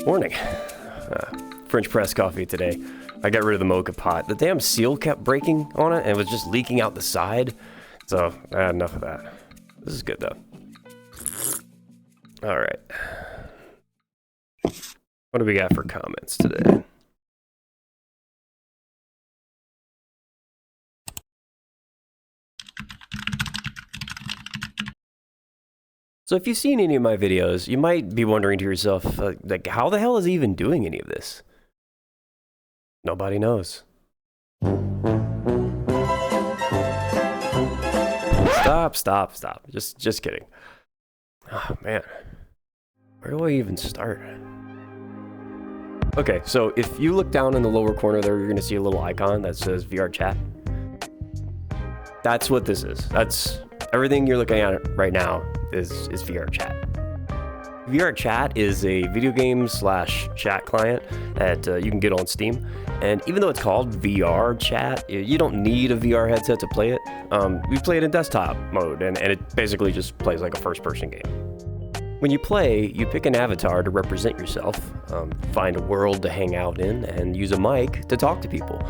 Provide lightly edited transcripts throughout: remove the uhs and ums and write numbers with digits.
Morning. French press coffee today. I got rid of the mocha pot. The damn seal kept breaking on it and it was just leaking out the side. So I had enough of that. This is good though. All right. What do we got for comments today? So if you've seen any of my videos, you might be wondering to yourself, like, how the hell is he even doing any of this? Nobody knows. Stop. Just kidding. Oh, man. Where do I even start? Okay, so if you look down in the lower corner there, you're going to see a little icon that says VRChat. That's what this is. That's everything you're looking at right now is VRChat. VRChat is a video game / chat client that you can get on Steam. And even though it's called VRChat, you don't need a VR headset to play it. We play it in desktop mode, and it basically just plays like a first-person game. When you play, you pick an avatar to represent yourself, find a world to hang out in, and use a mic to talk to people.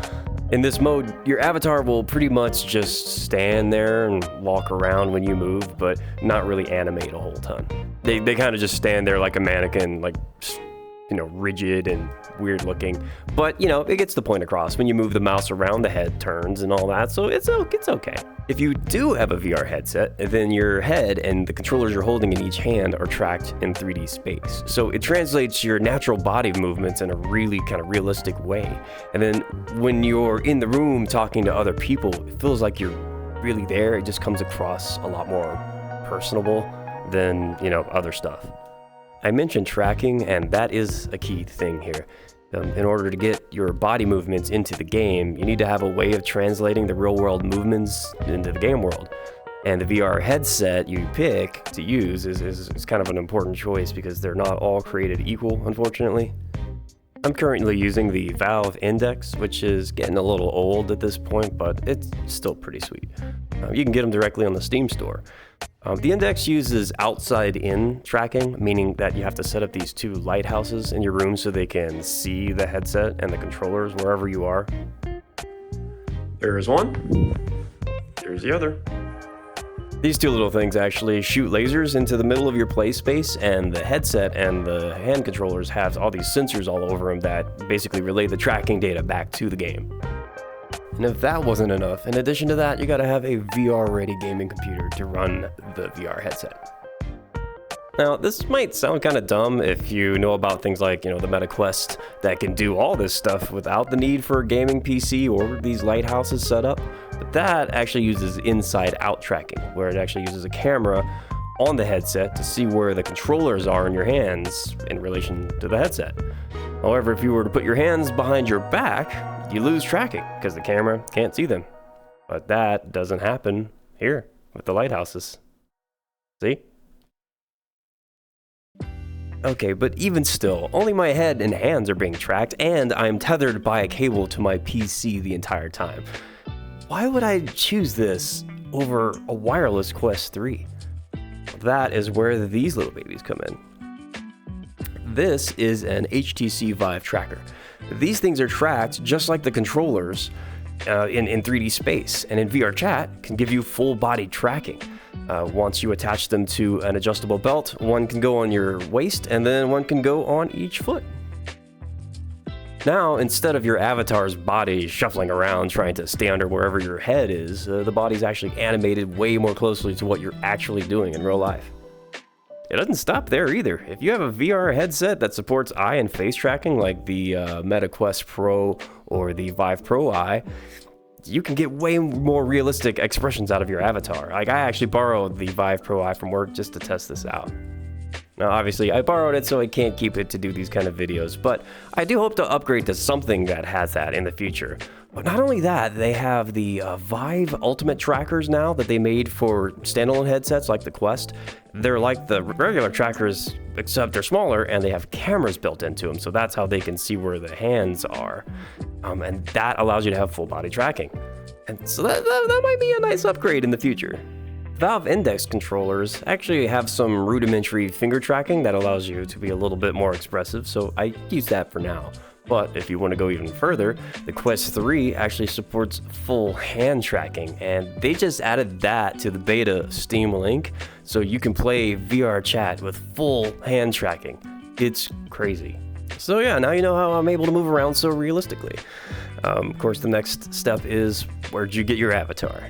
In this mode, your avatar will pretty much just stand there and walk around when you move, but not really animate a whole ton. They kind of just stand there like a mannequin, like, you know, rigid and weird looking. But, you know, it gets the point across. When you move the mouse around, the head turns and all that, so it's okay. If you do have a VR headset, then your head and the controllers you're holding in each hand are tracked in 3D space. So it translates your natural body movements in a really kind of realistic way. And then when you're in the room talking to other people, it feels like you're really there. It just comes across a lot more personable than, you know, other stuff. I mentioned tracking, and that is a key thing here. In order to get your body movements into the game, you need to have a way of translating the real-world movements into the game world. And the VR headset you pick to use is kind of an important choice because they're not all created equal, unfortunately. I'm currently using the Valve Index, which is getting a little old at this point, but it's still pretty sweet. You can get them directly on the Steam store. The Index uses outside-in tracking, meaning that you have to set up these two lighthouses in your room so they can see the headset and the controllers wherever you are. There's one. There's the other. These two little things actually shoot lasers into the middle of your play space, and the headset and the hand controllers have all these sensors all over them that basically relay the tracking data back to the game. And if that wasn't enough, in addition to that, you gotta have a VR-ready gaming computer to run the VR headset. Now, this might sound kind of dumb if you know about things like, you know, the Meta Quest that can do all this stuff without the need for a gaming PC or these lighthouses set up, but that actually uses inside-out tracking, where it actually uses a camera on the headset to see where the controllers are in your hands in relation to the headset. However, if you were to put your hands behind your back, you lose tracking because the camera can't see them. But that doesn't happen here with the lighthouses. See? Okay, but even still, only my head and hands are being tracked, and I'm tethered by a cable to my PC the entire time. Why would I choose this over a wireless Quest 3? That is where these little babies come in. This is an HTC Vive Tracker. These things are tracked just like the controllers in 3D space, and in VRChat can give you full body tracking. Once you attach them to an adjustable belt, one can go on your waist and then one can go on each foot. Now, instead of your avatar's body shuffling around trying to stay under wherever your head is, the body's actually animated way more closely to what you're actually doing in real life. it doesn't stop there either. If you have a VR headset that supports eye and face tracking like the Meta Quest Pro or the Vive Pro Eye, you can get way more realistic expressions out of your avatar. Like, I actually borrowed the Vive Pro Eye from work just to test this out. Now, obviously, I borrowed it, so I can't keep it to do these kind of videos, but I do hope to upgrade to something that has that in the future. But not only that, they have the Vive Ultimate Trackers now that they made for standalone headsets like the Quest. They're like the regular trackers, except they're smaller and they have cameras built into them, so that's how they can see where the hands are. And that allows you to have full body tracking. And so that might be a nice upgrade in the future. Valve Index controllers actually have some rudimentary finger tracking that allows you to be a little bit more expressive, so I use that for now. But if you want to go even further, the Quest 3 actually supports full hand tracking, and they just added that to the beta Steam link, so you can play VRChat with full hand tracking. It's crazy. So yeah, now you know how I'm able to move around so realistically. Of course, the next step is, where'd you get your avatar?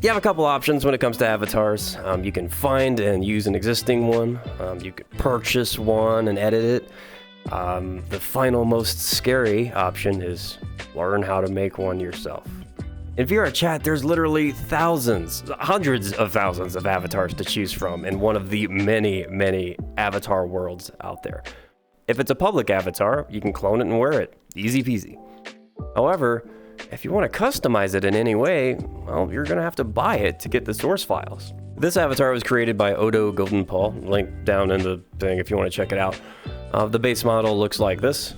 You have a couple options when it comes to avatars. You can find and use an existing one. You could purchase one and edit it. The final, most scary option is learn how to make one yourself. In VRChat, there's literally thousands, hundreds of thousands of avatars to choose from in one of the many, many avatar worlds out there. If it's a public avatar, you can clone it and wear it. Easy peasy. However, if you want to customize it in any way, well, you're going to have to buy it to get the source files. This avatar was created by Odo Goldenpaw, link down in the thing if you want to check it out. The base model looks like this.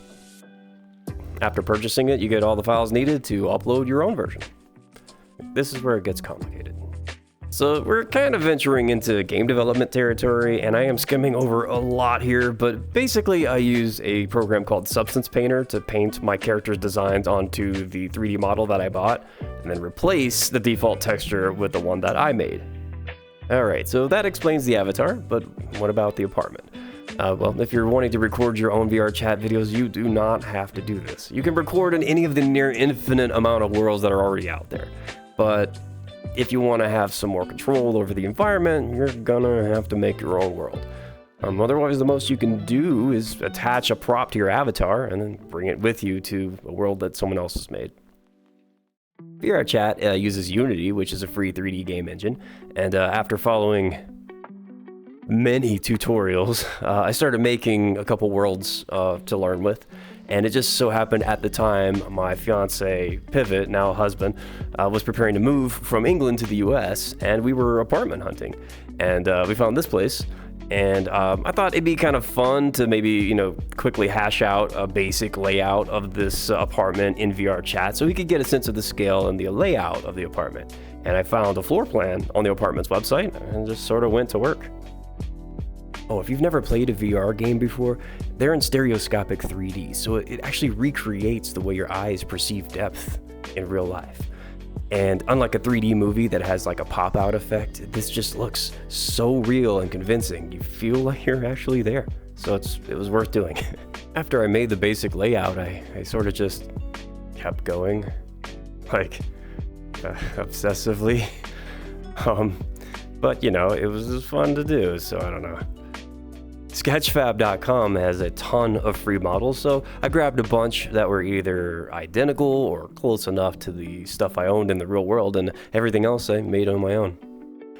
After purchasing it, you get all the files needed to upload your own version. This is where it gets complicated. So we're kind of venturing into game development territory, and I am skimming over a lot here, but basically I use a program called Substance Painter to paint my character's designs onto the 3D model that I bought, and then replace the default texture with the one that I made. Alright, so that explains the avatar, but what about the apartment? Well, if you're wanting to record your own VRChat videos, you do not have to do this. You can record in any of the near infinite amount of worlds that are already out there, but if you want to have some more control over the environment, you're gonna have to make your own world. Otherwise, the most you can do is attach a prop to your avatar and then bring it with you to a world that someone else has made. VRChat uses Unity, which is a free 3D game engine, and after following many tutorials, I started making a couple worlds to learn with. And it just so happened at the time my fiance, Pivot, now husband, was preparing to move from England to the US, and we were apartment hunting. And we found this place, and I thought it'd be kind of fun to maybe, quickly hash out a basic layout of this apartment in VRChat so we could get a sense of the scale and the layout of the apartment. And I found a floor plan on the apartment's website and just sort of went to work. Oh, if you've never played a VR game before, they're in stereoscopic 3D, so it actually recreates the way your eyes perceive depth in real life. And unlike a 3D movie that has like a pop-out effect, this just looks so real and convincing. You feel like you're actually there, so it was worth doing. After I made the basic layout, I sort of just kept going, like, obsessively. But it was just fun to do, so I don't know. Sketchfab.com has a ton of free models, so I grabbed a bunch that were either identical or close enough to the stuff I owned in the real world, and everything else I made on my own.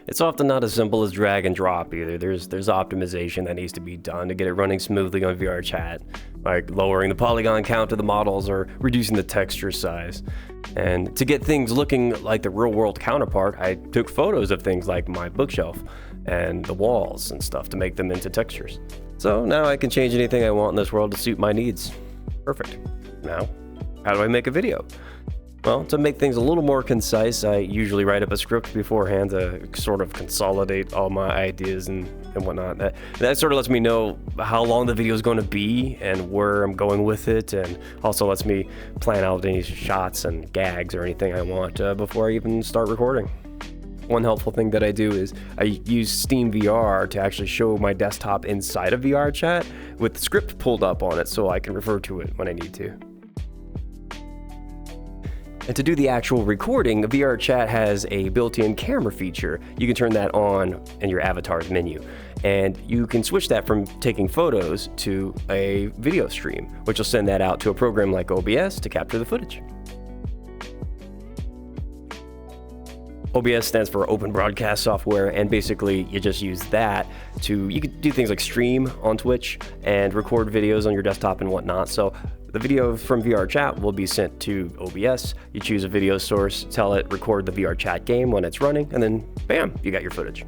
It's often not as simple as drag and drop either. There's optimization that needs to be done to get it running smoothly on VRChat, like lowering the polygon count of the models or reducing the texture size. And to get things looking like the real world counterpart, I took photos of things like my bookshelf and the walls and stuff to make them into textures. So now I can change anything I want in this world to suit my needs. Perfect. Now, how do I make a video? Well, to make things a little more concise, I usually write up a script beforehand to sort of consolidate all my ideas and whatnot. That sort of lets me know how long the video is going to be and where I'm going with it, and also lets me plan out any shots and gags or anything I want before I even start recording. One helpful thing that I do is I use Steam VR to actually show my desktop inside of VRChat with the script pulled up on it so I can refer to it when I need to. And to do the actual recording, VRChat has a built-in camera feature. You can turn that on in your avatar's menu. and you can switch that from taking photos to a video stream, which will send that out to a program like OBS to capture the footage. OBS stands for Open Broadcast Software, and basically you just use that you can do things like stream on Twitch and record videos on your desktop and whatnot. So the video from VRChat will be sent to OBS. You choose a video source, tell it record the VRChat game when it's running, and then bam, you got your footage.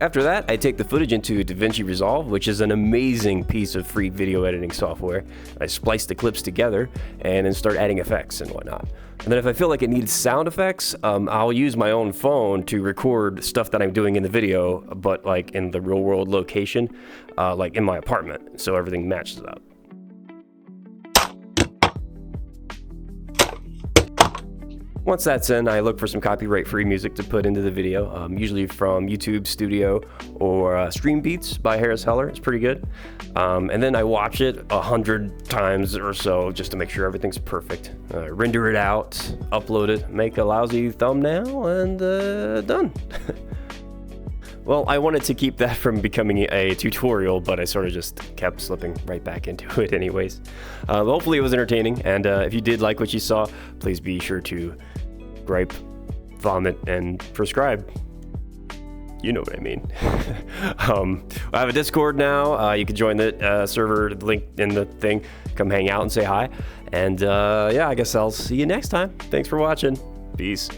After that, I take the footage into DaVinci Resolve, which is an amazing piece of free video editing software. I splice the clips together and then start adding effects and whatnot. And then if I feel like it needs sound effects, I'll use my own phone to record stuff that I'm doing in the video, but like in the real world location, like in my apartment, so everything matches up. Once that's in, I look for some copyright-free music to put into the video, usually from YouTube Studio or StreamBeats by Harris Heller. It's pretty good. And then I watch it 100 times or so just to make sure everything's perfect. Render it out, upload it, make a lousy thumbnail, and done. Well, I wanted to keep that from becoming a tutorial, but I sort of just kept slipping right back into it anyways. Hopefully it was entertaining, and if you did like what you saw, please be sure to gripe, vomit, and subscribe. You know what I mean. I have a Discord now. You can join the server, link in the thing. Come hang out and say hi. And yeah, I guess I'll see you next time. Thanks for watching. Peace.